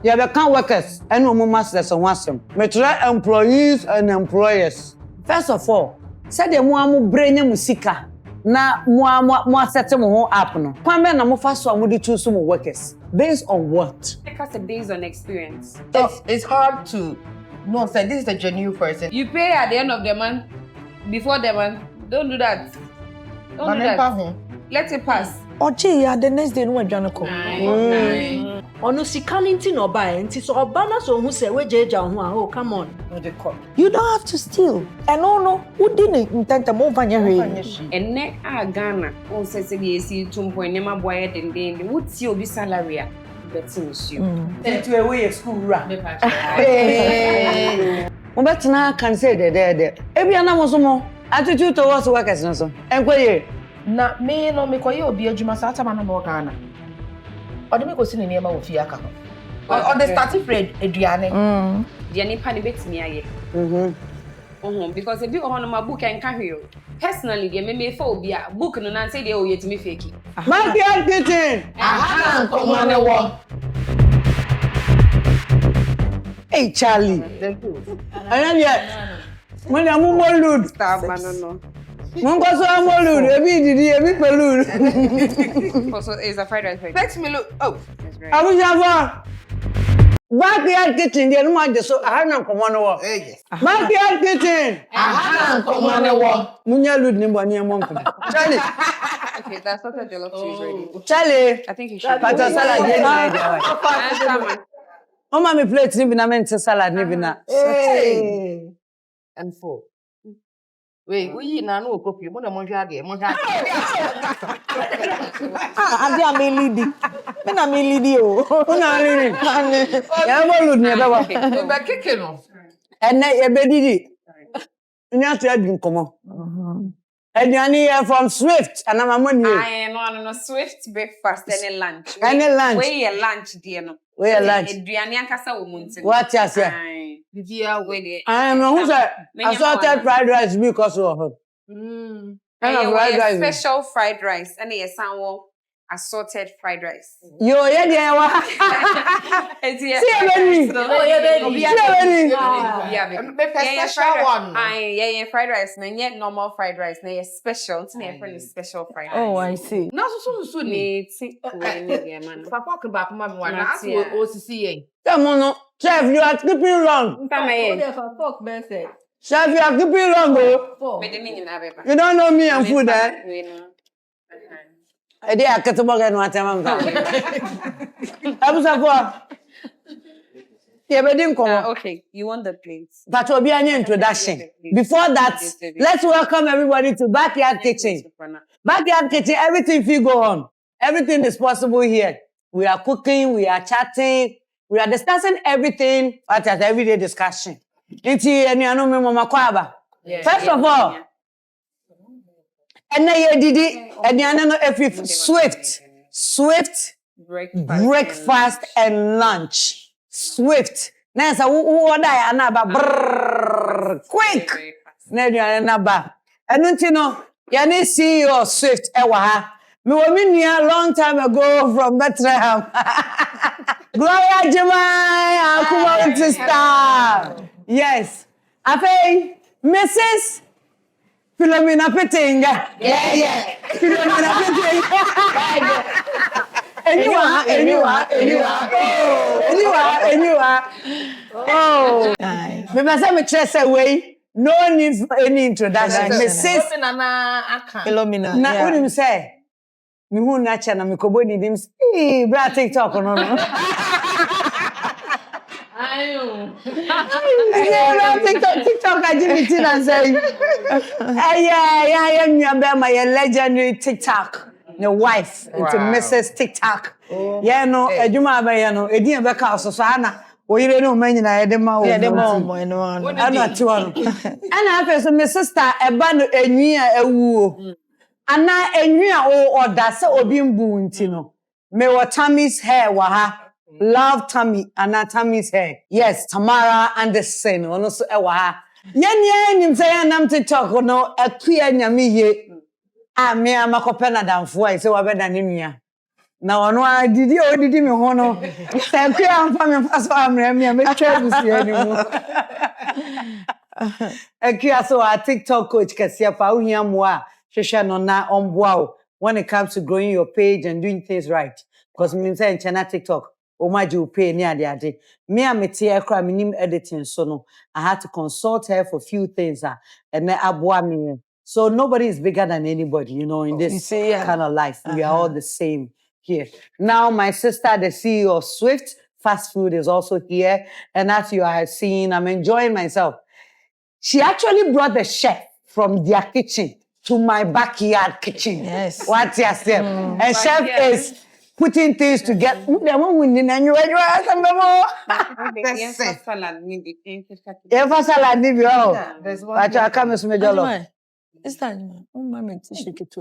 You have account workers and no masters and wasem. Me try employees and employers. First of all, say the mo amu brain musika na mo set mo up no. Kwame na mo fa so amu dey choose mo workers. Based on what? Because based on experience. It's hard to know say this is a genuine person. You pay at the end of the month, before the month. Don't do that. Don't do that. Let it pass. Ochi ya the next day no adwane ko. Ono sikaninti no buy nti so obana so hu say we jeja ho a oh come on. You don't have to steal. And no, who didn't intend to move on your head? And ne a Ghana, on says the AC 2 nema boy den den. What's your salary? Betting you. Send you away at school run. Ubetina can say there. Ebi ana mo so mo. Attitude towards workers no so. Enkoye. Na me no me koye obi adwuma sa atama na mo Ghana. Ode me ko si ne niema wo fie aka ho. On the starting grade eduane. The nipa ne betimi aye. Because if you on my book and can hear personally, the me for obi a book no na say dey o yetimi fake. Backyard kitchen. Aha, come on e wo. Hey Charlie. Thank you. And yet. When you move more load. Stop no. Mon go so more load. Ebi pelud. Also is a fried rice. Let me look. Oh, Abu Java. Backyard kitchen dey no ma je so aha na komo no wo. yes. Backyard kitchen. Aha, come on e wo. Munya load ni bo ni mo nko. Charlie. Okay, that's not a jollof cheese ready. Charlie. I think you should. Pata salad dey na. O ma me plate ni bi na me salad ni bi na. Hey. And 4. Wait, we na no copy. Mo na mo hwa ade. Adi amelidi. Me na melidi o. Una lini. Ya mo load ni e be wa. Be keke no. Ene e be didi. Nya to adin komo. Eduani from Swift and I'm money. No Swift breakfast and lunch. Any lunch. Where your lunch dear no. Where lunch. Eduani ankasa wo munti. What you say? Bibia we. I am who say assorted fried rice because of her. Special fried rice and yes assorted fried rice. Yo, yeah, there wa. See special one. Yeah, fried rice. No, yet normal fried rice. No, special. It's not special fried rice. Oh, I see. Na so ni. Papa ke ba kuma mi wa na aso osisi yen. Come on, chef, you are keeping wrong. Chef, you are keeping wrong, bro. You don't know me and food, eh? I did a catalogue no atema mfa. Abusafo. Yeah, but didn't come. Okay, you want the plates. That will be an introduction. Before that, let's welcome everybody to Backyard Kitchen. Backyard Kitchen, everything will go on. Everything is possible here. We are cooking, we are chatting, we are discussing everything at an everyday discussion. First of all, and now Didi, and you Swift breakfast and lunch. Swift. Now so who order anaba quick. Now you anaba. And you know, you need CEO Swift ewa ha. Me wa me a long time ago from Bethlehem. Gloria Jemai, Akuma sister. Yes. Afei, Mrs. Philomena Petinga. Yeah. Philomena Petinga. Anyone. Oh. Me must me trust away. No need for any introduction. Mrs. Philomena. Na unim say. Me hu na cha na me kobo ni dim. Bra TikTok no. Yeah, TikTok, I didn't and say, yeah, my legendary TikTok, the wife, into Mrs. TikTok. Yeah, no, Eduma Bayano, Edia Becca, Susana, or you know, many I had them all. I'm not too on. And I have some sister, a band a year a woo. And now a year or that's or being boon, Tino. May what Tammy's hair were her. Love Tammy and Tammy's hair. Yes, Tamara Anderson. Ono so ewa. Yen nim say anam TikTok no atue nyame ye. A me amakopena danfo ai say wa beda ne nua. Na ono didi me ho no. Se kwe amfa me fa so amre me me twa busi ani mu. Ekua so a TikTok coach kase pa ohia mo a hwehwe no na omboa when it comes to growing your page and doing things right. Because me say channel TikTok o ma ju pay ni ade. Me a mete ekra minim editing so no I had to consult her for few things and aboa me. So nobody is bigger than anybody, you know, in this kind of life. We are all the same here. Now my sister, the CEO of Swift Fast Food, is also here. And as you are seeing, I'm enjoying myself. She actually brought the chef from their kitchen to my backyard kitchen. Yes. What's your step? And chef is putting things together. Salad, There's one. This time, moment to shake it to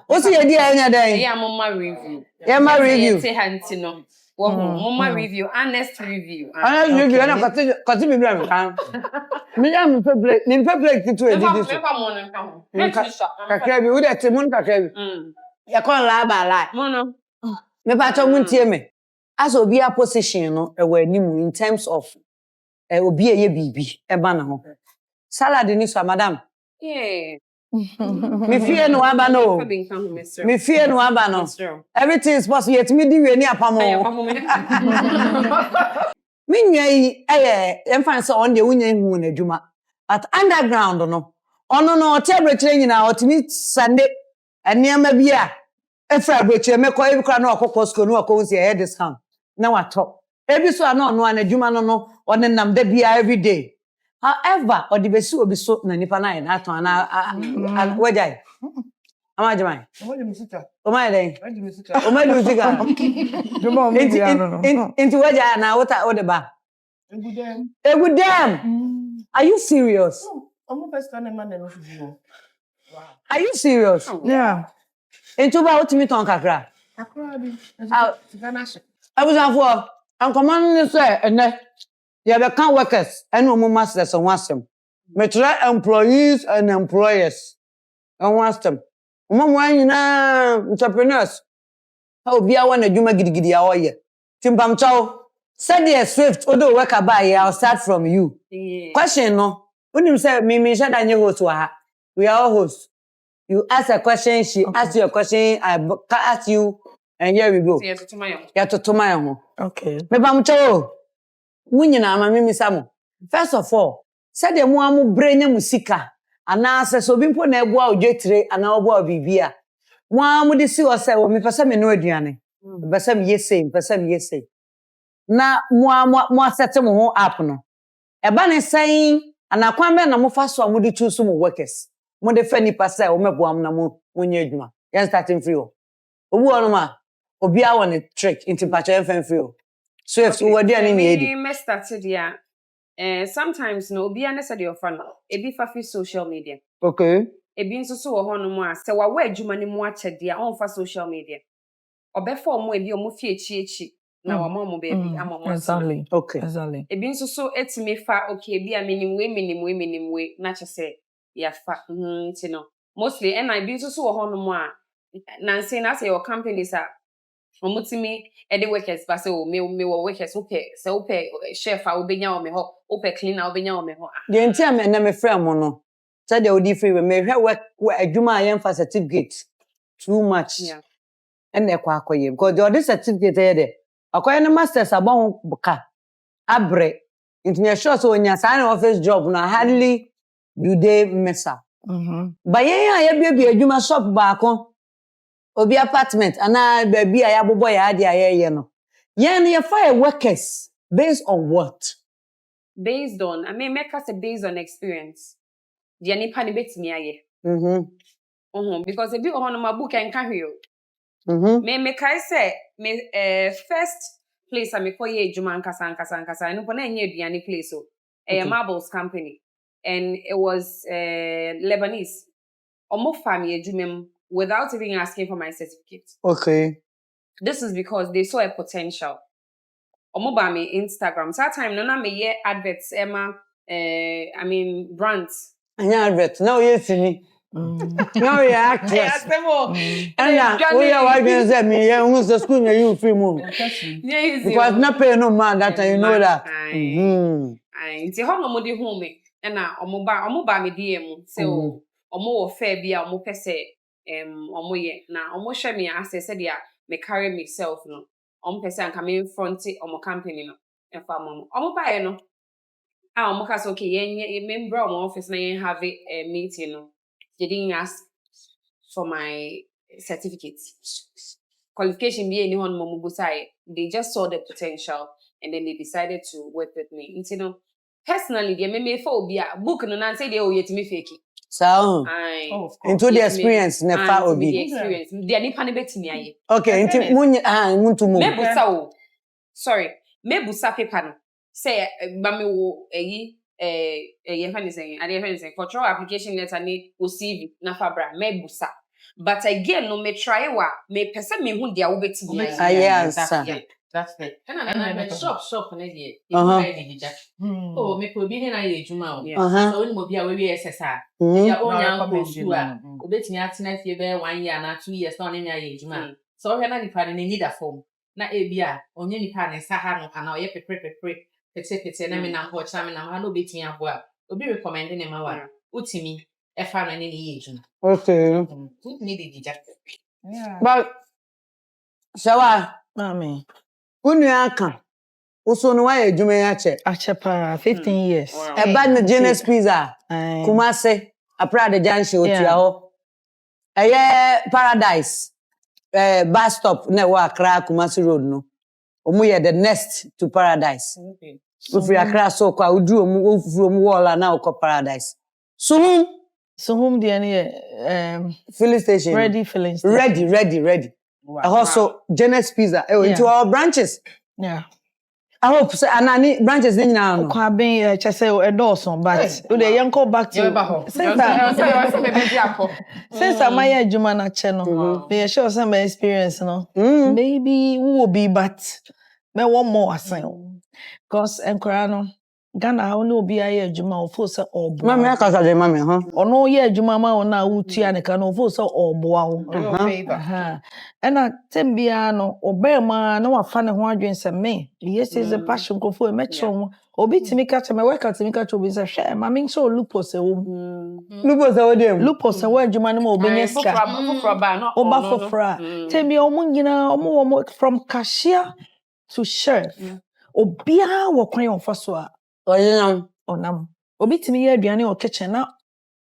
What's your idea? Yeah, mama review. Yeah, my review. Say hanti no. Mama review, honest review. Honest review, and I continue to be me am public to edit. Kakra bi wo de te mun kakra bi. Ya kon la ba la. Mono. Me pa cho mun tie me. As obi a position no e wa animu in terms of obi eye bibi e ba na ho. Salad ni so madam. Yeah. Me fear no aba no. Me fear no aba no. Everything is possible. Yet me di we ni apamo. Me nyai emfa so on de wunya hu na adwuma. At underground no. Ono no o te abrekire nyina o timi sande eniama bi a efra abrekire me ko ebi kra na okokọ school no akọ nsi e discount na wato. Ebi so ana ono anadwuma no one nam da bia every day. However, or the besi obi so na nipa na that one na wejai. Amajimai. O ma den. O ma du sika. Into wejai na wota o de ba. Egudem. Are you serious? Are you serious? Yeah. Into ba otimi ton kakra. Abuzanfo, ankoman ni say ene you be can workers and no masters on wasem. Metra employees and employers on wasem. Mom na entrepreneurs. How bia wan adwuma gidigidi a oye. Timpam chow. Said the Swift odo work buy I'll start from you. Yeah. Question no. Unim say me shada nye host wa ha. We are all hosts. You ask a question, she asks you a question, I ask you, and here we go. Yeah, to my own. Ya to my own. Okay. Me bam chow. Wunyina ama mimi samo. First of all, said the mo amu brenya musika. Ana se so bimpo na ebo a odwetire ana obo a bibia. Mo amu de si o se wo me pese me no aduane. Pese me yese. Na mo asete mo ho app no. Eba ne san ana kwan be na mo fa so mo de choose mo workers. Mo de fa nipa se wo mebo am na mo nya adwuma. Yan starting free o. Obu ono ma obi a won trick into patch FM free o. Swift wo de ani edi. Me started ya. Sometimes no obi an said your fan. Ebi fa fi social media. Okay. Ebi nso so wo hono mu a se wa wa adwuma ne mu akyede a on fa social media. Obefo mo ebi o mo fi echi na wa mo baby ama mo. Exactly. Okay. Exactly. Ebi nso so etime fa okay ebi a minim we na che se ya fa nti no. Mostly and I be nso so wo hono mu a na say na say your companies are omutimi ede workers ba say o me wo workers okay say ope chef a obenya o me ho ope cleaner obenya o me ho The entire me na me frame mo no. Said the odi free me hwe work adwuma ayen fa certificate too much. yeah And e kwa akoye because the other certificate there akoye na masters abon buka abre into sure so onya sign office job na hardly do they mess up. Ba yen ya bia adwuma shop ba akon obi apartment ana baby a ya bobo ya ade ayeye no yen ye fire workers based on what? based on I mean make us based on experience the nipa ne betimi aye because ebi o hono ma book en ka hwe o me kai say me first place am ko ye adwuma nkasa no na enye aduane place o marbles company and it was Lebanese omo family adwumem without even asking for my certificate. Okay. This is because they saw a potential. Omo ba me Instagram. So that time no na me ye adverts Emma I mean brands. Anya advert. Now yes ni. Now you're actress. And we are wiping them. Me, I want to school you film. Because not pay no man that you know that. Nti ho no mo di hu me na omo ba me die mu se o omo wo fair bia omo pese omo ye na omo hwe me ase se dia me carry myself no omo pese anka me front omo company no efa omo ba ye no omo ka so okay ye me bra omo office na ye have a meeting no they didn't ask for my certificate qualification be any one mo busai they just saw the potential and then they decided to work with me. You know, personally, they me for be a book no na say they oh yet me fake. So, into the experience, never obi. The experience. They are nipa ne betimi aye. Okay, into muntu mu. Me busa o. Sorry, me busa paper no. Say ba me wo eyi ye fa ni say, ade fa ni say for application letter ni o CV na fabra me busa. But again, no me try wa me person me hu dia wo betimi aye. Yes. That's it. And shop na dey. Oh, me ko bi he na ye ejuma o. So we mo bi a we SSR. Ya onya ko su a. Obetimi atena fie be 1 year na 2 years na onye ye ejuma. So we na nipa ne need a form. Na e bi a onye nipa ne sa ha no kana oye pepre pete na me na ho cha me na ha no betimi abo a. Obi recommend ne ma wa. Utimi e fa no ne ye ejuma. Okay. Who need the jack? Yeah. But Shawa, Mami. unu aka. Uso no wa edwuma ya che. Achepa 15 years. E bad na Genesis Pizza. Kumase, Apra de Junction otua ho. Eye Paradise. Bus stop na wa Accra Kumasi Road no. Omu ye the next to Paradise. Okay. Ufri Accra so kwa udu omu ufri omu wall na uko Paradise. So whom the any filling station. ready filling station. Ready. Wow. Also Genesis Pizza. Into our branches. Yeah. I hope so anani branches ni nyina no. Kwa ben chese e Dawson but we dey yanko back to since I my adwuma na che no be sure some experience no maybe who will be but me one more asan because enkora no Ghana how no obi aye adwuma ofo se obo mama akasa de mama ho ono ye adwuma ma ona wutua ne ka no ofo se oboa wo ena tembia no obema na wafa ne ho adwen se me yes is a passion ko fo me chon obi timi ka che me work out timi ka che obi se hwe mama nso lupus e wo lupus e wo dem lupus e wo adwuma ne ma obenya ska oba fofra tembia omo nyina omo from cashier to chef obia wo kwan ofo so a onam obi timi ye aduane o kitchen na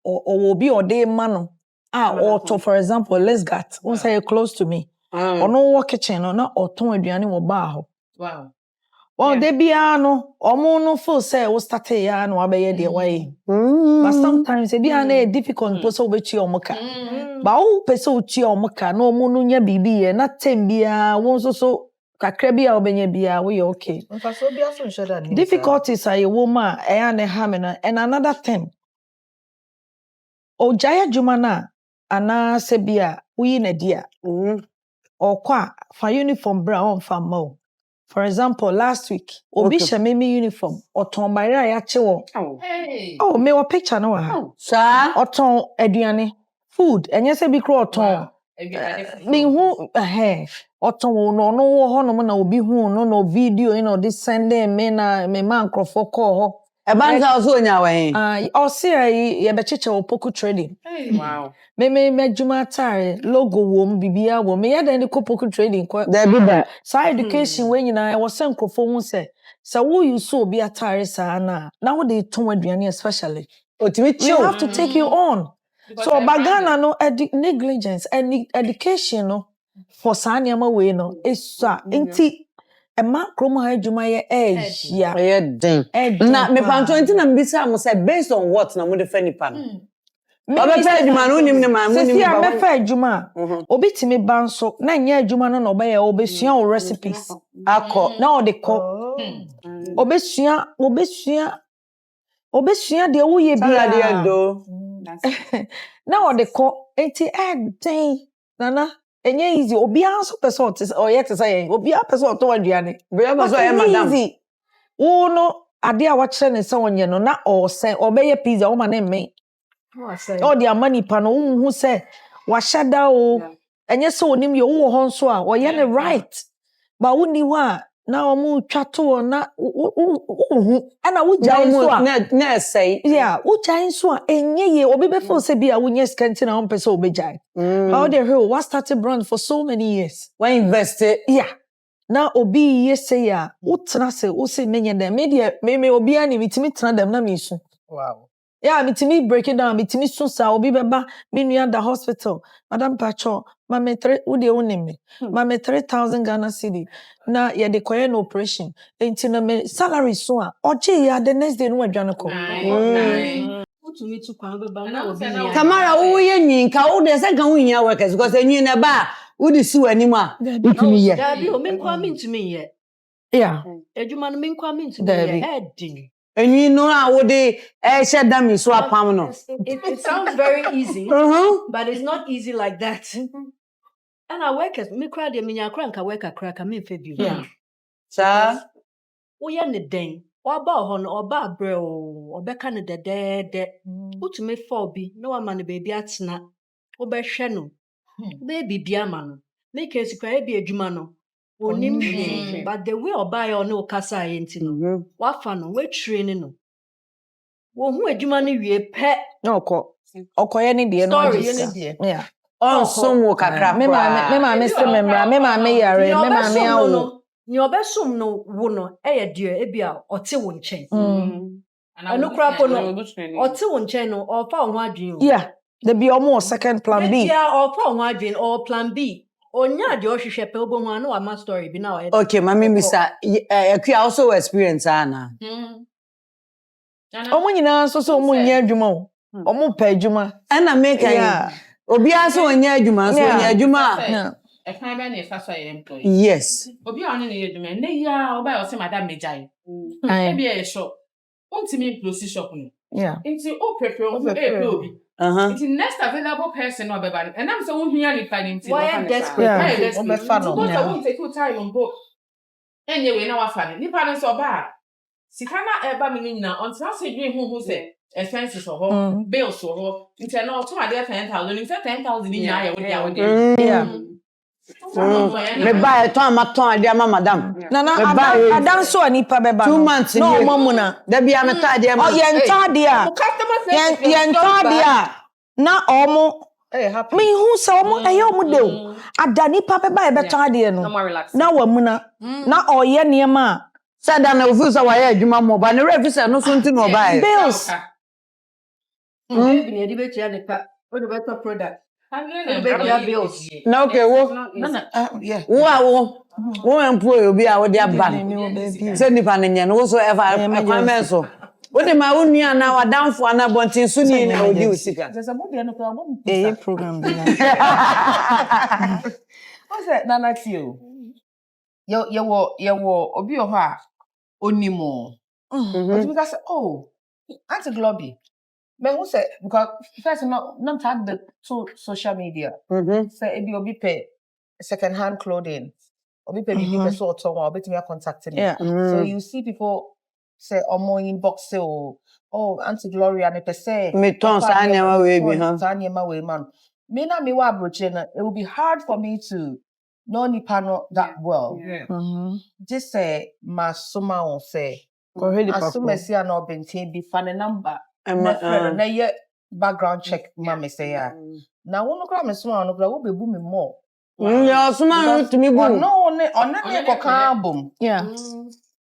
o obi ode ma no or to for example let's get once say close to me ono wo kitchen no na oton aduane wo ba ho Wow. Well they bia no omo no feel say we start ya no abaye de way but sometimes e bia na difficult to so bechi omoka ba o pese o chi omoka na omo no nya bibi ye na tem bia won so kakra bia obenya bia we okay So bia so nsho da ni difficulties are a woman and a hamina and another thing o jaya jumana ana sebia we na dia or kwa for uniform brown for mo for example last week obi shame uniform oton bayra ya chewo oh me wa picture no wa sa oton aduane food enye se bi kro oton me hu oton no wo ho no na obi hu no video this Sunday me na me man crofo call ho e banza oso nya wen o se ye be cheche wo poku trading Wow. me juma tare logo wo bibia wo me ya da ni ko poku trading ko da bi ba sa education we nyina e wo se crofo hu se wo you so bi atare sa na wo dey ton aduane especially otimi we have to take you on so bagana no negligence and education no for saniama we no isa enti ema kromo ha adwuma ye ehia ye den na me panto enti na mbisa am say based on what na mo de fa nipa no obe fa adwuma no nim ne ma mo nim ba me fa adwuma obi timi ban so na nya adwuma no obe ye obesua o recipes akọ na o de ko obesua de wo ye bia do na o de ko enti den nana enye easy obi anso person o ye say obi a person to aduane bia ba so e madam easy wo no ade a wa kire ne se wonye no na o se obeye pizza wo ma na me all their money pano who say washada o enye so onim ye wo ho nso a oye ne right but woni wa na omu twato na ana wo jai so a na say yeah wo jai so a enye ye obi be feel say bia wo nye skanti na on pese obi jai how the hell what started brand for so many years when invested yeah na obi ye say ya wo tena se wo say menye dem me obi ani mitimi tena dem na me so Wow. yeah, me break it down. Me sunsa obi beba me nua the hospital. Madam Pacho, mame 3 wo de wonim me. Mame 3,000 Ghana cedi. Na ye de koye no operation. Enti na me salary so a oje ya the next day no adwane ko. Utumi tu kwan beba na obi nya. Tamara wo ye nwinka wo de se kan wo nya workers because enwi na ba wo di si wani mu a utumi ye. Dabi o me kwa me ntumi ye. Yeah. Ejuma no me kwa me ntumi ye. Heading. Enwi no a wo de shedam so apam no. It sounds very easy, but it's not easy like that. And I work as me cry de me nya kra nka work akra ka me fe bi. Yeah. Sa Wo ye ne den. Wa ba ho no oba abre o obeka ne de. Utumi fa obi na wa ma ne baby atena. Wo be hwe no. Baby bia ma no. Make case kra e bi adwuma no. Onim hwe, but the way oba ya no kasa ye nti no. Wa fa no we train no. Wo hu adwuma no wie pe No okoye ne de no Stories. yeah. on som wo kakra Me ma me se memra me ma me yare me ma me awo. Ni obesom no wo no eye de e bia ote wo nchen. Anu kra po no ote wo nchen no o fa ho adwen o. Yeah. There be almost second plan B. Yeah, o fa ho adwen or plan B. Onya de o hwehwe pe obo ho anu wa ma story bi na o. Okay, mami Mr. You also experience ana. Omo nyina so omo nya adwuma o. Omo pa adwuma. Ana make Yeah. obi aso onya adwuma so onya adwuma. Yeah. E kan be na e fa so ye employee. Yes. Obi a ne ye adwuma ne ya oba o se madam mejai. E bi e shop. Untimi close shop no. Yeah. Nti o prepare o e obi. Nti next available person no beba. And am say wo hia ni pa nti. Why desperate? Yeah. O me fa no. Because I won't take your time on book. Enye we na wa fa ni. Ni pa no so ba. Sika na eba me nyina until say dwen hu say expenses ho, bills ho. Nti na o to ade 10,000. Nti 10,000 ni nyina ya wo dia wo dia. Yeah. Me buy to amaton ade ama madam. Nana adan so anipa beba 2 months no omo na da bia me to ade ama. Oh ye ntade a. Ye ntade a. Na omo happy. me hu se omo eye omo de o. Ada nipa beba e beto ade no. Na wa mu na oye niema Said that no feel so why adwuma mo ba ne refi se no so nti no buy. bills. Baby ni edi betia ne pa. O de better product. Betia bills. Na okay wo. Yeah. Wo employee obi a wo de aba. Say nipa ne nya no so ever equipment so. Wo de ma wo nua na wadanfo na bontin so ni na odi usika. There's a movie no kwa mo. Program bi na. What's that Nana Tio? Yo obi ho a onimo. But because oh, Auntie Globby. Me who say because first not tag the social media. Say ebi obi pay second hand clothing. Obi pay people so to one obi me contacting me. Yeah. So you see people say omo inbox say oh Auntie Gloria me per say Me ton sa nyama we bi ha. Sa nyama we man. Me na me wa abroche na it will be hard for me to know nipa no that well. Just say masoma on say asuma si ana obenti bi fa ne number na ye background check ma me say ya na wo no kra me so no kra wo bebu me more Ya suma to me bu no ne ko kan bom Yeah.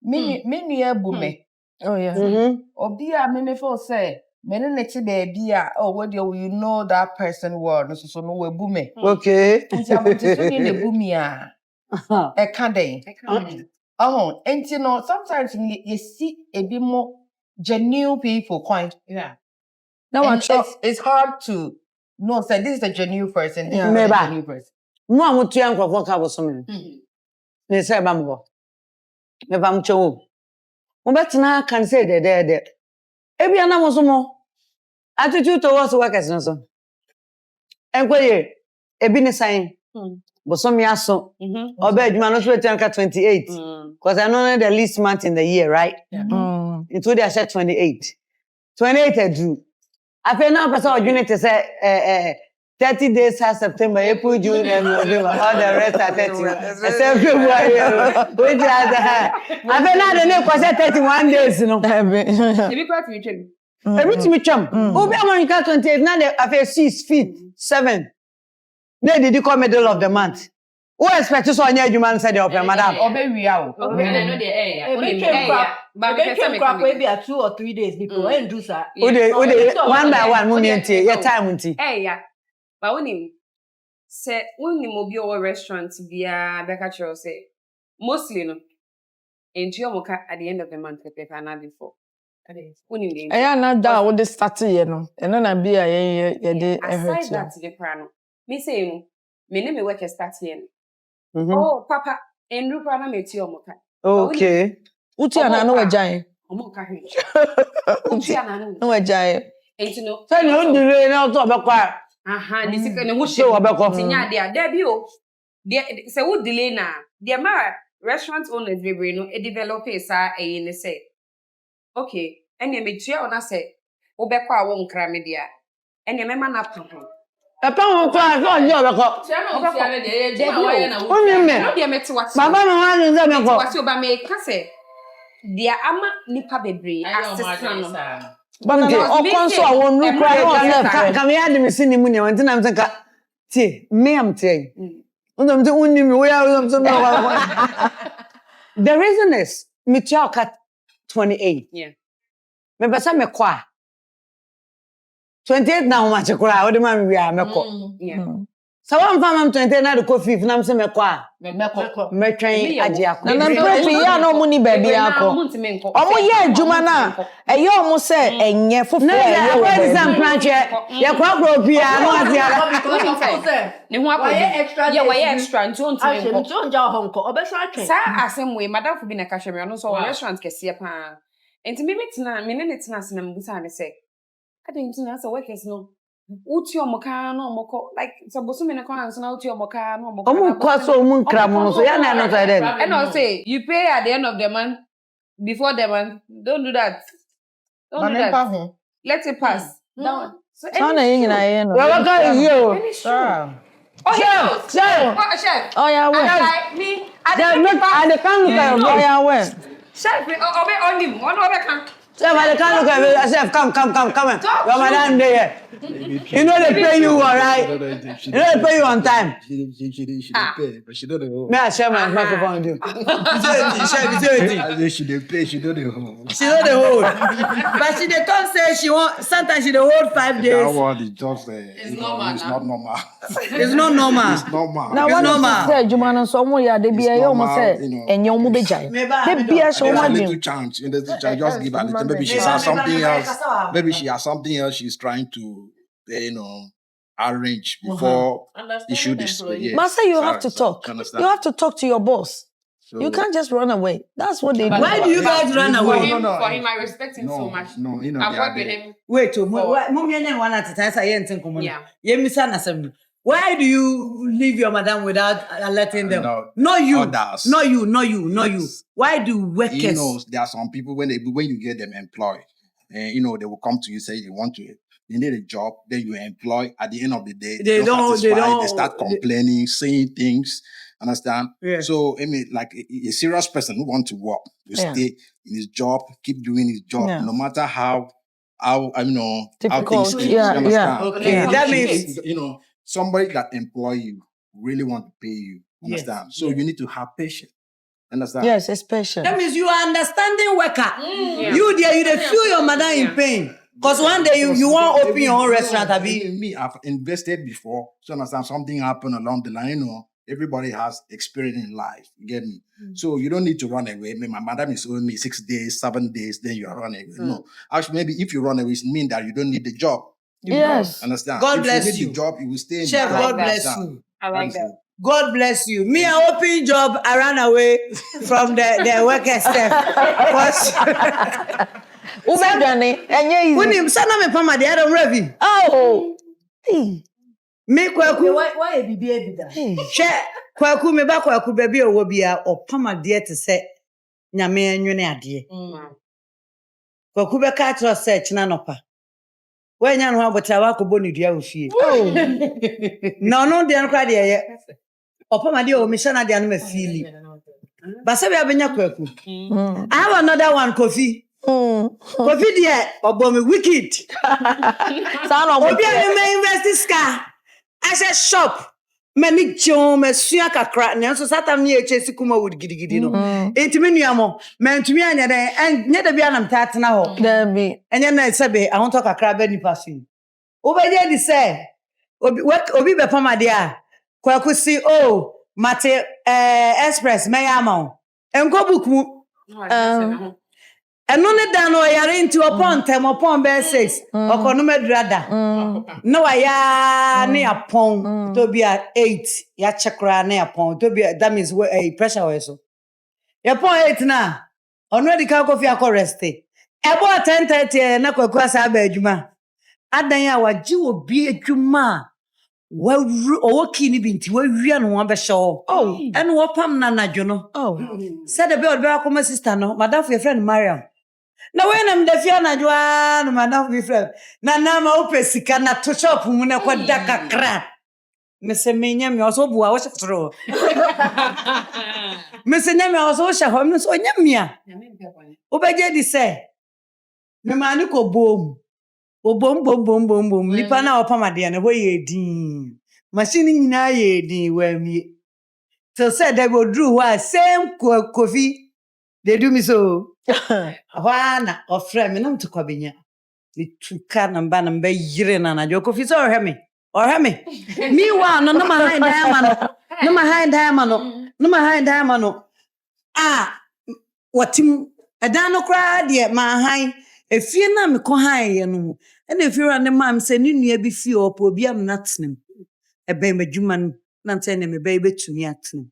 me nua bu me Oh yeah. obi a me feel say me ne ti baby a oh what do you know that person word no so no we bu me okay. nti aboti so ni bu me a e kan den enti no sometimes you see a bit more genuine people quite. Yeah. Now It's hard to know say this is a genuine person. This is a genuine person. Mo amutu ya nkrofo ka boso me. Ne say ba mbo. Me ba mcho. Mo betina kan say de. Ebi ana mo so mo. Attitude towards workers no so. Enkoye ebi ne sign. Boso me aso. Oba adwuma no so 28. Because I know the least month in the year, right? It would have said 28. 28 I do. After now, person unit to say 30 days has September, April, June, and November. All the rest are 30. Except February. Which are the after now, the name was 31 days. No, Every quite reaching. everything we chum. Who be among 28? Now they after 6 feet 7. They did you come middle of the month. Who expect to say you man said madam? Obey we out. Okay, I know the area. But we can crack maybe 2 or 3 days before and do that. One by one, your time unti. Hey, yeah. But when him say when him obi or restaurant via Becca say mostly no. And you moka at the end of the month pepe na before. When him dey. I na da wo dey start ye no. And na be a ye dey aside that the prano. Me say me ne me work start here. Oh, papa, and look at me to your moka. Okay. Uti anano wajan. Omoka hwe. Uti anano. No wajan. Enti no. Say no delay na to obekwa. Aha, the secret ne wo she obekwa. Tinya there bi o. There say wo delay na. There ma restaurant owners bebre no e develop sa e ne say. Okay, ene me tua ona say obekwa a wo nkra me dia. Ene me ma na pon. Papa won kwa so nje obekwa. Baba me wan nze me ko. Wasi oba me ka say dia ama nipa bebre asesa no. Bante o konso a won nu kwa ka me ade me sini mu ne won tina me ka tie me am tie. Undom te unni me we are so no. The reason is me tia ka 28. Yeah. Me pesa me kwa 28 na ma chekura o de ma me wi a me ko. Yeah. So one farm 28 na de ko 5 na me se me kwa. Me twen age akọ. Na mpepi ya no mu ni baby akọ. Omo ye adwuma na eye omo se enye fofo Na ya kwa exam planche ya kwa bia no asia. Ne ho akọ. Yeah, why extra nti on I timenko. don't nja honko. Obesa atwen. Sa asem we madam fo bi na ka hwe me no so restaurant kese pa. Enti me betina me ne tina se na mbusa ne se. Ade tina se workers no. Uti omoka no omoko like so bosu me ne ko anso na uti omoka no omoko. Omo kwa so mu nkra mo no so ya na no so den. And I'll say you pay at the end of the month before the month. Don't do that. Don't do that. Let it pass. That one. So na yin na ye no. We waka you. Oh yeah. Chef. Oh chef. Oh yeah, we. Like me. I The can look at Oh yeah, we. chef obe on him. One over can. Chef, I can't look at chef. Come. Your madam there. You know they pay you all right. You know they pay you on time. She pay, but she don't know. May I share my microphone with you? She dey pay, she don't know. She know the hold. But she dey come say she want sometimes she dey hold 5 days. That one is just it's not normal. It's not normal. It's normal. Na It's one normal. say adwuma no so omo ya de bia ye omo say enye omo bejai. De bia so There's omo a adwin. little chance. In the little chance, just give her little. Maybe she has something else. Maybe she has something else she's trying to, arrange before issue this. Yes. Master, you have to talk. Understand? You have to talk to your boss. So, You can't just run away. That's what they do. Why do you guys run For away? him, I respect him so much. No, I've worked with him. Wait, mum yen one at a time say yen think Yeah. Ye mi sana sem. Why do you leave your madam without letting them? No, you. Others. No, you. Why do workers? There are some people when you get them employed, they will come to you say they need a job, then you employ. At the end of the day, They don't. They start complaining, saying things. Understand? Yeah. So like a serious person who wants to work, stay in his job, keep doing his job, no matter how Difficult. things Yeah, you understand? Okay, that means somebody that employ you really want to pay you. Understand? So you need to have patience. Understand? Yes, it's patient. that means you are understanding worker. You there, you dey feel your madam in pain. Because one day you want to open your own restaurant, abi. Me, I've invested before. So understand something happened along the line. Everybody has experience in life. You get me? So you don't need to run away. My madam is owing me 6 days, 7 days, then you are running away. No. Actually, maybe if you run away, it means that you don't need the job. Yes. Understand? God if bless you. Need you. the job, you will stay in Chef, the job. God bless Understand? you. I like that. God bless you. Me, I open job, I ran away from the worker staff. Ubedane, enye easy. When him sana me pama the other revi. Oh. Hey. Me kwaku. Why a baby that? She kwaku me ba kwaku baby owo bia o pama de te se nyame anwene ade. Kwaku be ka tro search na nopa. When you know about Tawako Boni Diafi. Oh, no, they are crying here. Upon my dear, Michelle, they are not feeling. But say we have been yakwaku. I have another one, Kofi. Kofi dear, Obomi wicked. Son of Obi me invest this car. I said shop. Many chom, me suya kakra. Ne so sata me echesi kuma wood gidi no. Enti me nuamo. Me ntumi anya den and nye da bia na mtata na ho. There be. Enye na sebe I want to kakra be nipa so. Obeje di say obi be pama dia. Kwaku si oh mate express me yama. Enko book mu. Eno ne da no yare nti opon tem opon be 6 okono medurada no ya ne apon to be at 8 ya chekra ne apon to be that means pressure we so ya pon 8 na ono di ka kofi akorest e bo 10:30 na kwaku asa ba adwuma adan ya waji obi adwuma wa owoki ni binti wa wia no wa be hye eno wopam na nadwo no said the be akoma sister no madam for your friend Mariam. Na when I'm the fiana jwa no madam be friend. Nana Ama opesika na to shop mu na kwada kakra. Me se menya me oso bua wo shatro. Me se nya me oso sha ho me so nya mia. Obeje di se. Me mani ko bom. Bom. Nipa na opamade na ho ye din. Machine nyina ye din wa mi. So said they go do what same coffee. They do me so. Wana ofre me nam to kwabenya lituka namba yire na joko fi so ohwe me mi wa no ma hand diamond no watim edan no kra de ma han efie na me ko han ye no e na efie ra ne mam se ni nua bi fi opo obi am natnem e be madwuma no na nte ne me be betumi atnem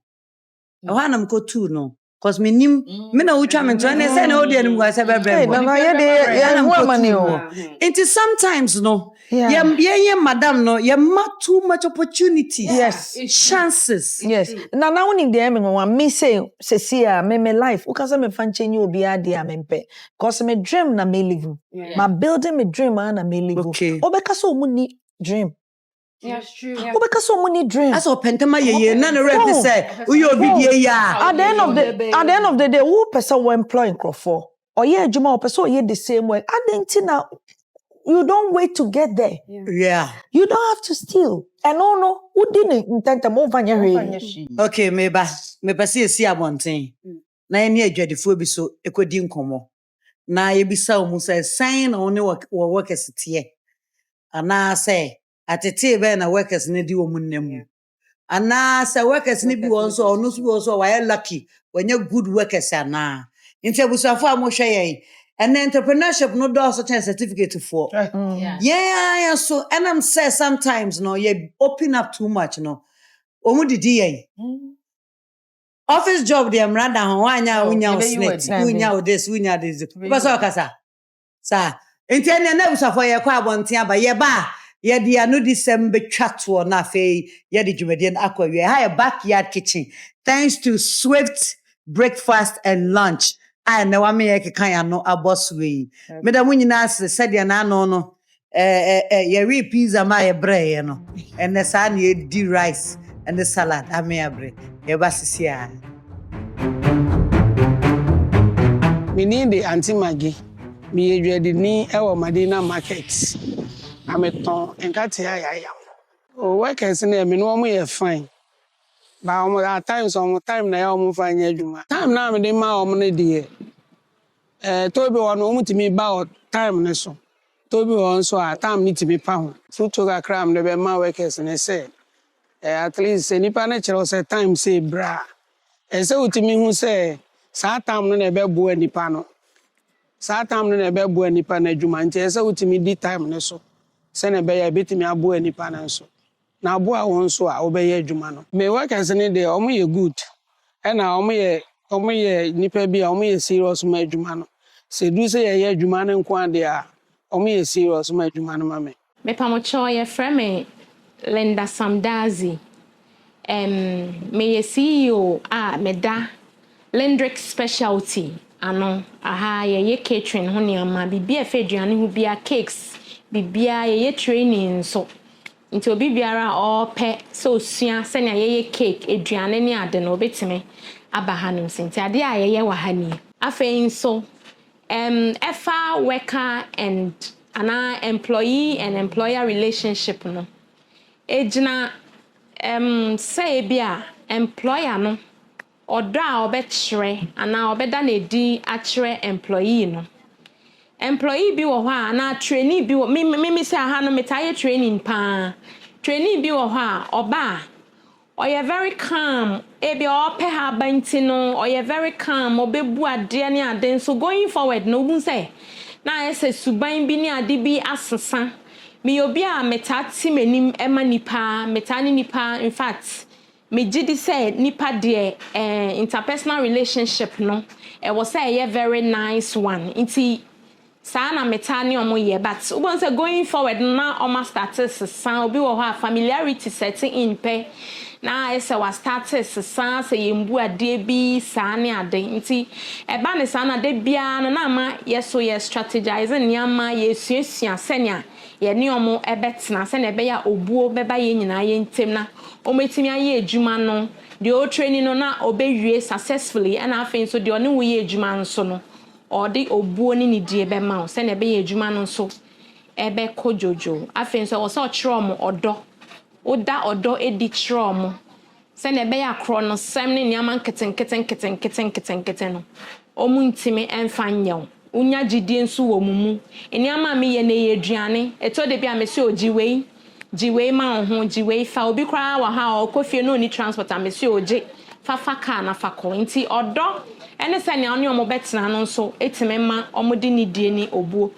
wana me ko tu no. Cause me nim me na ucha me ntone say na odi anim gwa say bebre. No ye de woman o. It is sometimes no. Yeah, madam no. You too much opportunities. Yes. Chances. Yes. Na woni de me wan me say see me life. O ka say me fan chenye obi ade a me mpe. Cause me dream na me live. My building me dream na me live. Okay. Obeka so mu ni dream. Yes, true. Obeka so mu ni dream. As o pentama ye na no rep say we obi die ya. At the end of the day, who person will employ Crawford? Or yeah, Juma person ye the same way. Now you don't wait to get there. Yeah. You don't have to steal. And no, who didn't intend to move on your Okay, me see abonten. Na ye ne adwadefo bi so ekodi nkomo. Na ye bisa o mu say sign on ne workers tie. Ana say atete be na workers ne di omunnam. Ana say workers ne bi won so onu so bi won so why lucky when you good workers ana. Nti abusafo amohwe yen. And entrepreneurship no do such a certificate for. Yeah, so and I'm say sometimes no you open up too much no. Omu didi yen. Office job dey mrada ho anya unya snitch unya this because okasa sa enti ene na busafo ye kwa abonten aba ye ba ye dia no December twatwo na fe ye de dwumade akwawie ha backyard kitchen thanks to Swift breakfast and lunch na wa me ye kekan ya no aboswe me da munyina said ya na no ye re pizza ma ye bre ye no ene sa na ye di rice and the salad ameabre ye basisia me need the anti magi me edwedi ni ewo Madina market ameton enkate ya o workers na me no mo ye fine ba o at times on time na ya o fine adwuma time na me dey ma o ne de to be won o mutimi ba o time ne so to be won so a time ni timi pa ho so to ga kram ne be ma workers ne say at least nipa na kire say time say bra say utimi hu say sa time no na be bo nipa no sa time no na be bo nipa na adwuma nti say utimi di time ne so say na be ya betimi abo nipa na so na abo a won so a obeye adwuma no me workers ne dey omo ye good na omo ye nipa bi a omo ye serious ma adwuma no se du say ye adwuma no nko ade a omo ye serious ma adwuma no ma me pamocho ye frame Linda Samdazi me ye CEO meda Lendrick specialty ano aha ye catering ho ne ama bibia fe aduane ho bia cakes bibia ye training so nti obi biara ope so osua se na ye cake eduane ne ade no obetime aba hanum sinti ade a ye wa hani afei nso efa worker and employee and employer relationship no ejina say bia employer no odo a obekire ana obeda na edi akire employee no employee bi wo ha na trainee bi wo me say ha no metaye training pa trainee bi wo ha oba oye very calm ebi ope ha banti no oye very calm obebu ade ne ade so going forward no bu say na ese suban bi ne ade bi asesa me obi a metati menim ema nipa metani nipa in fact me gidi say nipa de interpersonal relationship no e was say a very nice one inti sana metani omo ye but ubon say going forward na omo started sesa obi wo ha familiarity setting in pe na ese was started sesa say yembu ade bi sane ade nti eba ne sana de bia no na ma yeso ye strategizing niama ye suasua senia ye ne omo ebetena se na ebe ya obuo beba ye nyina ye ntem na ometimi aye adwuma no de o training no na obewie successfully and afin so de onu wo ye adwuma nso no odi obuo ni die be ma se na ebe ye adwuma no nso ebe kojojo afin so wo se o chiro odo oda odo edi chiro mo se na ebe ya kro no sem ne niama nketen no omu ntimi emfa nyew unya gidie nso wo mumu eniama me ye na ye aduane eto de bia me se jiwei ma ho jiwei fa obi kra wa ha okofie no ni transport am se oje fa car na fa ko nti odo ene se ne oni omo betena no nso etime ma omo di ni die ni obuo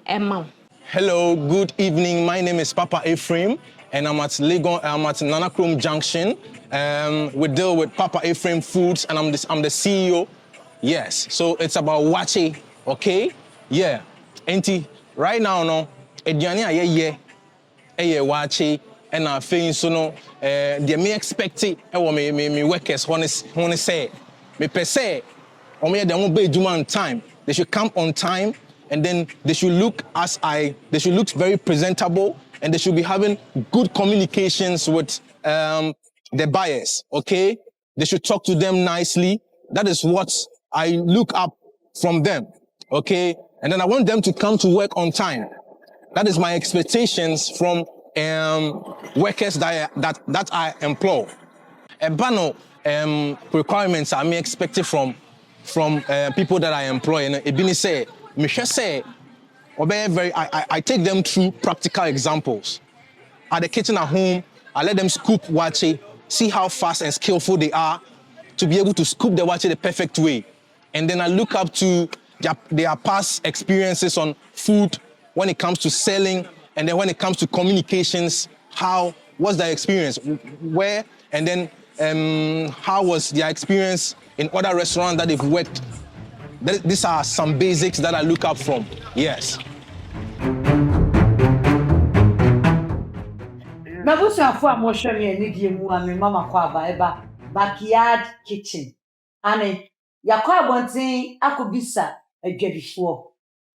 emma. Hello, good evening. My name is Papa Ephraim and I'm at Nana Ama Junction. We deal with Papa Ephraim Foods and I'm the CEO. Yes, so it's about wache, okay? Yeah. Enti right now no eduane aye wache and I feel so no they me expect it me workers wanna say me per se or me they won't be adwuma on time. They should come on time and then they should look very presentable and they should be having good communications with the buyers, okay? They should talk to them nicely. That is what I look up from them, okay? And then I want them to come to work on time. That is my expectations from workers that I employ. Bano requirements are me expected from people that I employ. And Ebini say, Michelle say, I take them through practical examples. At the kitchen at home, I let them scoop wache, see how fast and skillful they are to be able to scoop the wache the perfect way. And then I look up to their past experiences on food when it comes to selling, and then when it comes to communications, what's their experience? Where, and then how was their experience in other restaurants that they've worked? These are some basics that I look up from, yes. Mabusuafo a mo hwe me ani die mu a me mama kwa aba backyard kitchen ane yakwa abonten akobisa adwadifo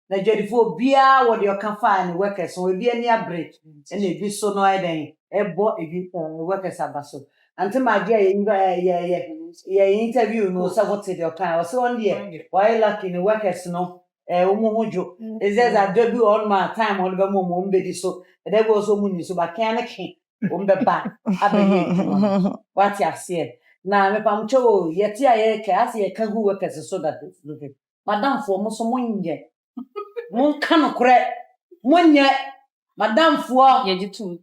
na adwadifo bia wo de okafa ne workers wo bia ni abre na ebi so no eden ebo ebi workers abaso ante magia ye interview no so what de okan o so on there why lucky ne workers no umu hujo ezeza dobi on my time on be mo mbedi so they go so muni so ba kan ken ombeba abaye what you say na me pamcho yeti aye ka as ye ka hu workers so that madam for mo so monye mon kan kore monye madam for yejitu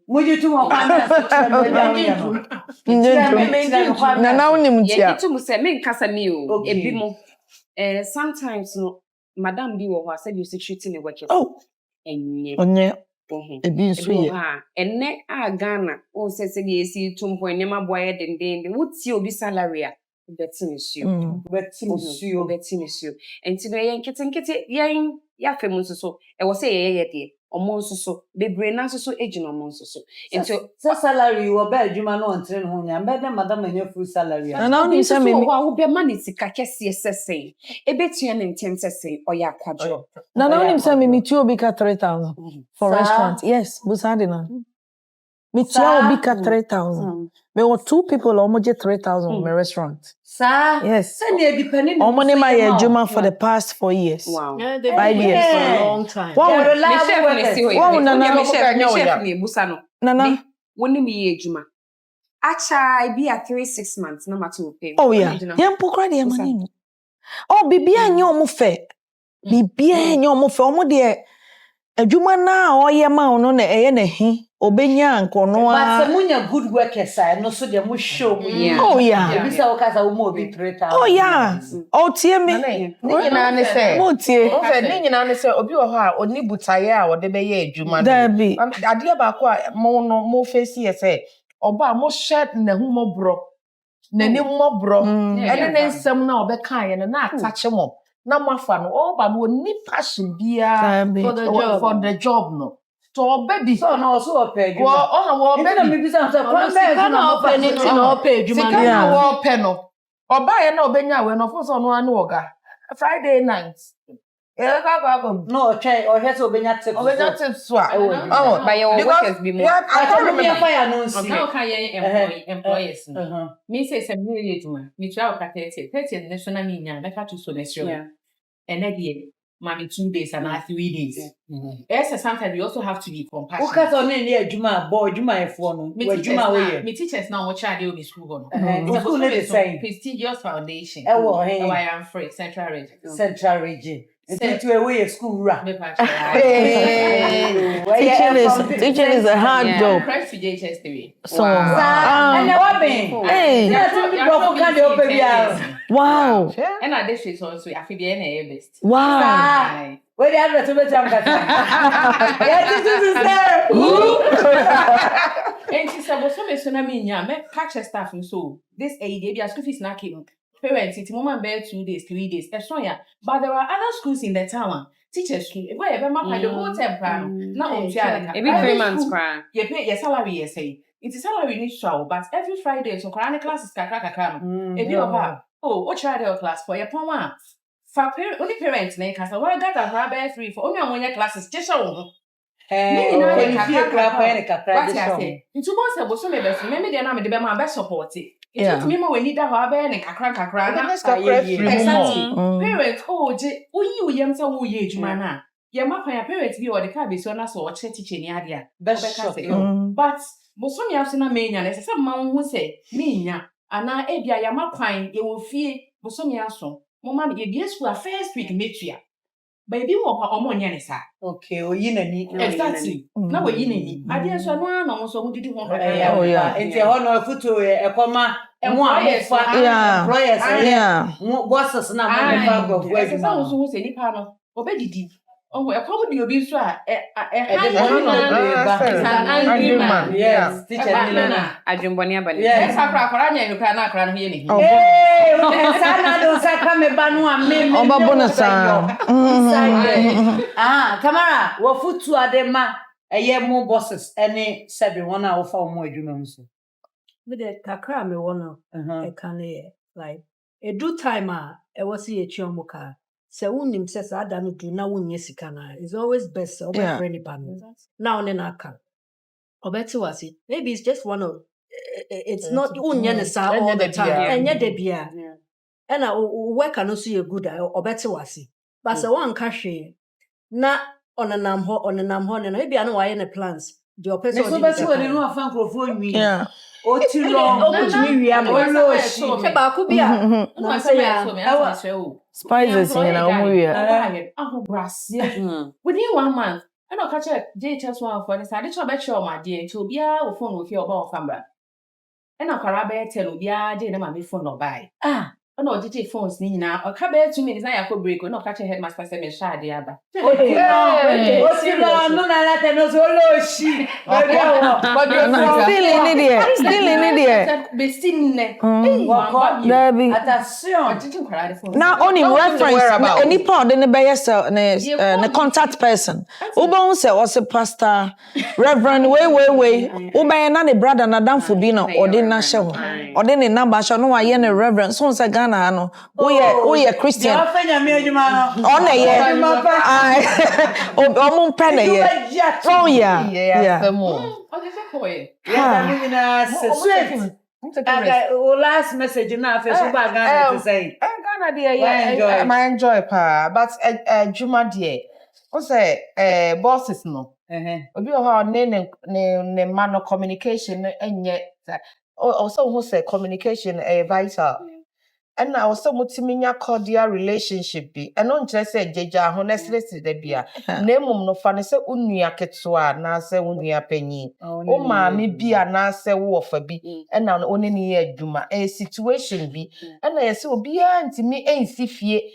mo kwa na so na na unim tia yejitu mu se me nkasa mi o ebi mo sometimes no madam bi wo ho asa bi security ne workers onye ebi nso ye enne a Ghana o sese bi esi tumpo enema boye dendende wuti obi salary a betinsuo enti no ye nkete yen ya femu nso so e wo se ye de Omo nso so bebre na nso so ejina omo nso so. Into salary you be adwuma no on train ho nya. Be madam anya full salary. Na na oni say me wo be man sika kese sese. Ebetua ne ntem sese oya akwadwo. Na na oni say me tu obi ka 3,000 for restaurant. Yes, busade na. Me tu obi ka 3,000. Me were 2 people almost 3,000 my restaurant. Sir, yes. Send you depending on money my juma for the past 4 years. Wow. 5 years for a long time. Wow, Nana, when me ejuma. Acha be at 3-6 months no matter who pay. Oh yeah. Yem pokra de money. Oh bibia nya omo fe. Bibia nya omo fe omo de adwuma na oyɛ ma ono na ɛyɛ na hi obenya nkono a but munya good workers no so de mo show oh yeah bisa o kasa wo mo obi 3,000 oh yeah oh tie me ni nyina ne se mo tie o fe ni nyina ne se obi wo ho a oni butaye a wo de be ye adwuma dabi ade ba ko a mo no mo face ye se oba mo shed na hu mo bro na ni mo bro ene ne nsem na obeka ye na atache mo na mafa no oba no ni passion bia for the job no so baby so no so pay you wo baby me bisa so kwa na ope ni na ope juma sika na wo pe no oba ye na obenya we no for so no anu oga Friday night no try o hese obenya tips so oh by your workers be more I told me fire no see now can employees me say some million juma me try o ka 30 national me nya make to so next year and then mommy 2 days and 3 days. Yes, sometimes we also have to be compassionate. Because on any adwuma boy adwuma efo no me teachers now what child dey school go. It's school dey say prestigious foundation. I am free central region. It's to away school ra. Teaching is a hard job. Press to JHS3. So and what been? Hey, wow. And at this is also I feel the NA best. Wow. Where the address to better yeah, this is there. And she said, "Well, so me so na me nya me catch staff so this AED be school fees na keep parents it moment bear 2 days 3 days but there are other schools in the town teachers school where ever map the whole term na on every 3 months cry you pay your salary you say it is salary need to but every Friday so cry classes kakaka no e be over oh what try your class for your pon for only parents na cause why that are bear free for only among classes just show eh you clap any kakra just show into boss e bo so me be so me dey na me dey be ma be support it. It's me when need that habe and kakra na parents oh je oyi yam say wo ye adwuma na ye ma pan parents bi o de ka be so na so o che teacher ni ade a but boso me afse na menya na se ma wo say menya ana e bia ya ma kwan ye wo fie boso me aso mo ma ye bia school first week metua baby wo pa omo nya ne sa okay oyi na ni exactly na we yi na ni ade so no na mo so mo didi ho oh yeah enti ho no futu e koma mo amofa employers bosses na mo fa go go e so so se ni pa no obedidi oh e come di obi so a angry man yes teacher na adwumboni abale yes akra nya nukra na akra no ye ni sana do saka me banu a me oba bonasa Tamara wo futu adema eye mo bosses any sebi wona wo fa mo adwuma mu so me de kakra me wona e kan e like e do time a e wasi e chiomuka se unim se sa da no do na wonye sika na is always best over friendly partner now on na aka obeti wasi maybe it's just one of it's not unye ne sa all the time enye de bia and work no so you good obeti wasi but se wan ka hwe na onenam ho na maybe I know why in plans the person so beti woni no afa nkrofo nwi o ti long o mi wi am o lo shi e ba ku bia na say ya spices in na omo wi aho brasie within 1 month I know catch JHS one for this I dey be sure my dear to bia wo phone wo fi oba o famba e na kwara be tell obia dey na ma me phone no buy no digital phones ni na o ka be 2 minutes na yakọ break no ka che headmaster say me sha ade aba No na let no so lo shi. Still in there. be still ne Debbie. Attention. Now only reference any part the be contact person. Ubon say was a pastor reverend way. Uba na ne brother na dan for bi na odi na hye ho. Odi ne number hye no wa ye ne reverend so say Ghana no. We Christian. On ye. Omo pe na ye. Oh yeah. Last message na Facebook Ghana to say. Ghana there I enjoy pa but Juma there. O say bosses no. Obi o ha ne man no communication enye. Also who say communication vital. And now so mutiminya cordial relationship bi. And on just say jeja honestly de bia. Na mum no fa ne se unua ketwa na se unua panyi. O ma me bia na se wo fa bi. And now one ne ye adwuma. Situation bi. And na ye se obi a ntimi ensi fie.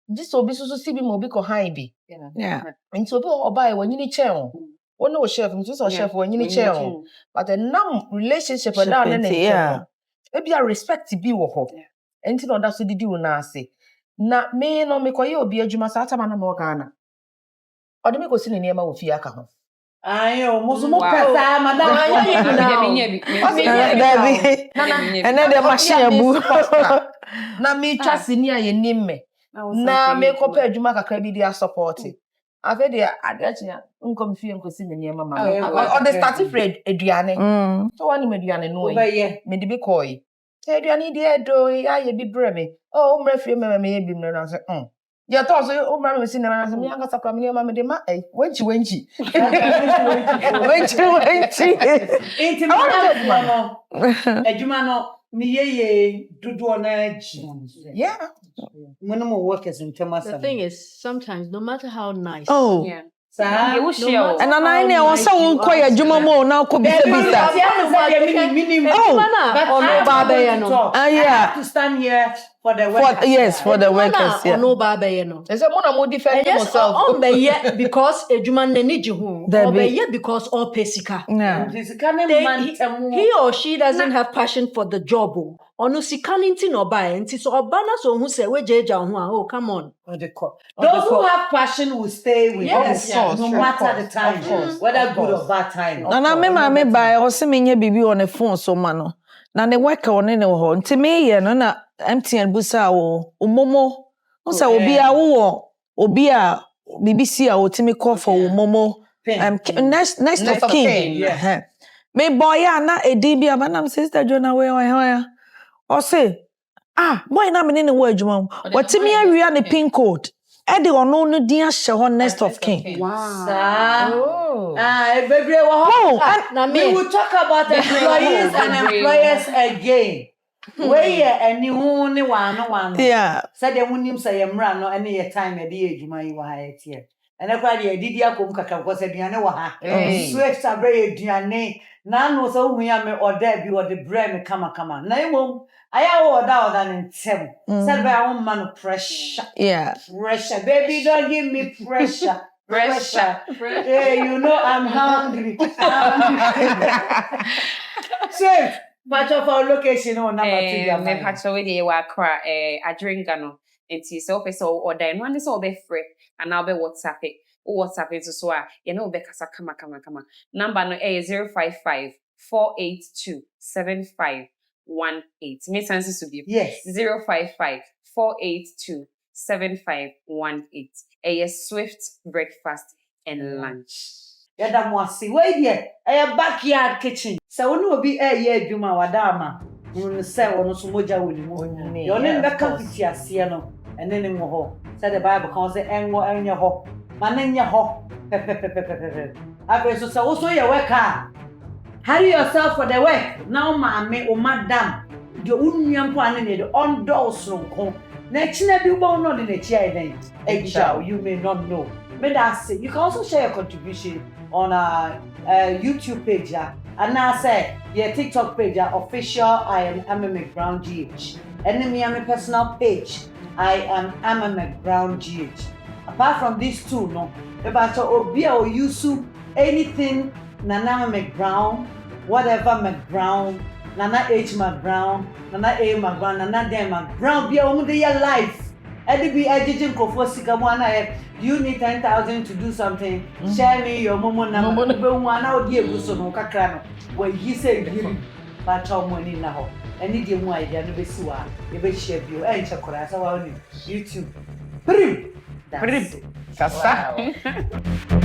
This obi so si bi mo obi ko han bi. Yeah. Nti obi oba e wanyini chen o. One no chef, nti so chef wanyini chen o. But the nam relationship na na na. E bia respect bi wo ho. Enti no da so didi wo na ase. Na me no me koye obi adwuma sa atama na no Ghana. Ode me ko si ne niam wo fie aka ho. Ayo, musumu pesa madam. And then the machine bu. Na me twa sini aye nimme. Na me ko pa adwuma kakra bi dia support. Afa de adachia nkom fie nkosi ne niam mama. O the start for eduane. So wani me eduane no yi. Me de be koyi. Eduane de do aye bi bre me. Oh, umre fie me ye bi mre na say ya to so umra me si na say me anga sakra me ma me de ma wenchi. Wenchi. Ejuma no me ye dudu na ji. Yeah. When mo workers in Temasa. The thing is, sometimes no matter how nice. Oh. Yeah. And I know won say won koy adwuma mo na ko bi bisa. Yeah. To stand here for the workers. For the workers. Yeah. No babe no. They say mo defend myself. On be here because adwuma na ni ji ho. Or be here because all pesika. Yeah. He or she doesn't have passion for the job. Ono sika nti no ba nti so oba na so hu say we jeja ho oh come on. Those who have passion will stay with us no matter the time, whether good or bad time. Na me buy o se me nya bibi on the phone so ma no. Na the worker on ne ho nti me ye no na MTN busa wo omomo. O say obi a BBC a otimi call for omomo. Next of kin. Yeah. Me boy ya na edi bia ma na sister Jonah we o or say, boy na me ne wo adwuma. Watimi awia ne pin code. E de ono no din ahye ho next of kin. Wow. Baby, we will talk about employees and employers again. Where any who ni one. Yeah. Said the wonim say emra no any ye time e dey adwuma yi wa ha etie. Ene kwa de didi akom kaka ko se duane wa ha. Swift abre duane na no so hu ya me order bi or the bread me kama. Na emom aya order ntem. Said by a woman pressure. Yeah. Pressure. Baby, don't give me pressure. Pressure. Hey, you know I'm hungry. So, much of our location on number 2. Me patcho we dey wa kra adringa no. Enti so pe so order no ande so be free and now be WhatsApp it. WhatsApp it so a you know be kasa kama. Number no 055 482 7518. Me sense to be. Yes. 055 482 7518. A swift breakfast and lunch. Yada mwasi. Wait there. A backyard kitchen. So we no be ye adwuma wadama. We say ono so moja woli mo. Yo ne be ka fiti ase no. Ene ne mo ho. Say the Bible can say enwo enye ho. Ma ne nye ho. Abe so ye work. Hurry yourself for the work. Now maame o madam. The unuam po ane ne the ondors nko. Na china bi uba no de na chi ai den. Eja, you may not know. May that say you can also share your contribution on our YouTube page And I say, your TikTok page, official, I am Ama McBrown GH. And me, my personal page, I am Ama McBrown GH. Apart from these two, no, about Obia or Yusu, anything, Nana Ama McBrown, whatever McBrown, Nana H McBrown, Nana A McBrown, Nana D McBrown, be a your life. Eddie be aging for Sikawana. You need 10,000 to do something. Share me your momo number. One out here was no cacrano. When he said, but how money now? And need you more idea to be sua. You be share you and chocolate. So on YouTube. Brim. That's it.